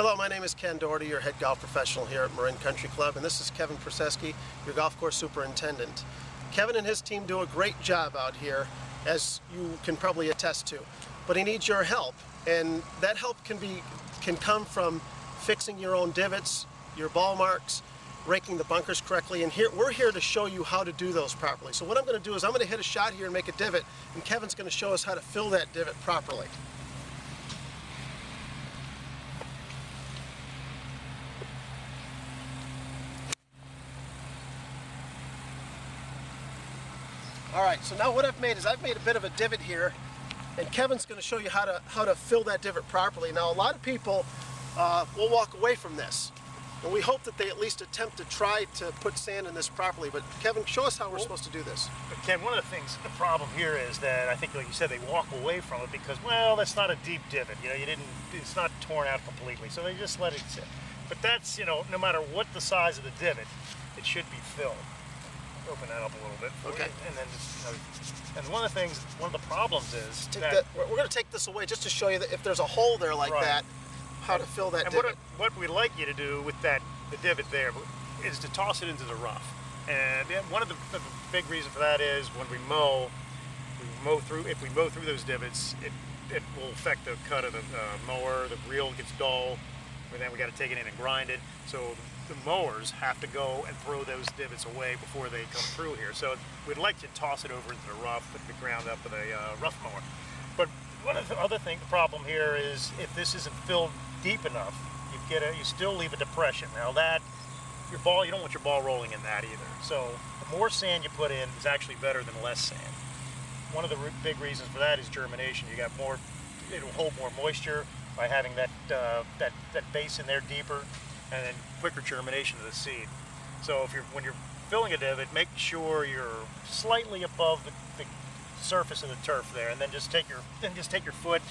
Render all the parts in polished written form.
Hello, my name is Ken Doherty, your head golf professional here at Marin Country Club, and this is Kevin Proseski, your golf course superintendent. Kevin and his team do a great job out here, as you can probably attest to, but he needs your help, and that help can come from fixing your own divots, your ball marks, raking the bunkers correctly, and we're here to show you how to do those properly. So what I'm going to do is I'm going to hit a shot here and make a divot, and Kevin's going to show us how to fill that divot properly. Alright, so now what I've made is I've made a bit of a divot here, and Kevin's going to show you how to fill that divot properly. Now a lot of people will walk away from this, and we hope that they at least attempt to try to put sand in this properly. But Kevin, show us how we're supposed to do this. But Ken, one of the things, the problem here is that I think, like you said, they walk away from it because, well, that's not a deep divot. You know, it's not torn out completely, so they just let it sit. But that's, you know, no matter what the size of the divot, it should be filled. Open that up a little bit. Okay. And then just, and one of the problems is we're going to take this away just to show you that if there's a hole there like that, how to fill that divot. What we'd like you to do with the divot there is to toss it into the rough. And one of the big reasons for that is when we mow through, if we mow through those divots, it will affect the cut of the mower. The reel gets dull, and then we got to take it in and grind it. So the mowers have to go and throw those divots away before they come through here. So we'd like to toss it over into the rough and be ground up with a rough mower. But one of the other thing, the problem here is if this isn't filled deep enough, you still leave a depression. Now that you don't want your ball rolling in that either. So the more sand you put in is actually better than less sand. One of the big reasons for that is germination. You got more, it'll hold more moisture by having that base in there deeper, and then quicker germination of the seed. So when you're filling a divot, make sure you're slightly above the surface of the turf there, and then just take your foot.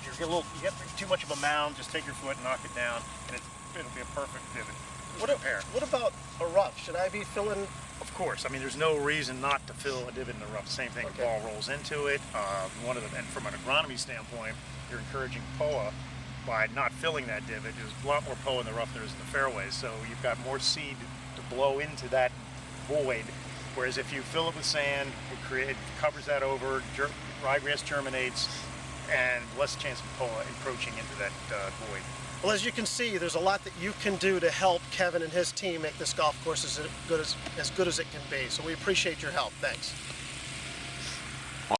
If you get too much of a mound, just take your foot and knock it down, and it'll be a perfect divot. What about a rough? Should I be filling? Of course. I mean, there's no reason not to fill a divot in the rough. Same thing. Okay. The ball rolls into it. And from an agronomy standpoint, you're encouraging POA by not filling that divot. There's a lot more POA in the rough than there is in the fairways, so you've got more seed to blow into that void. Whereas if you fill it with sand, it covers that over, ryegrass germinates, and less chance of POA encroaching into that void. Well, as you can see, there's a lot that you can do to help Kevin and his team make this golf course as good as it can be. So we appreciate your help. Thanks.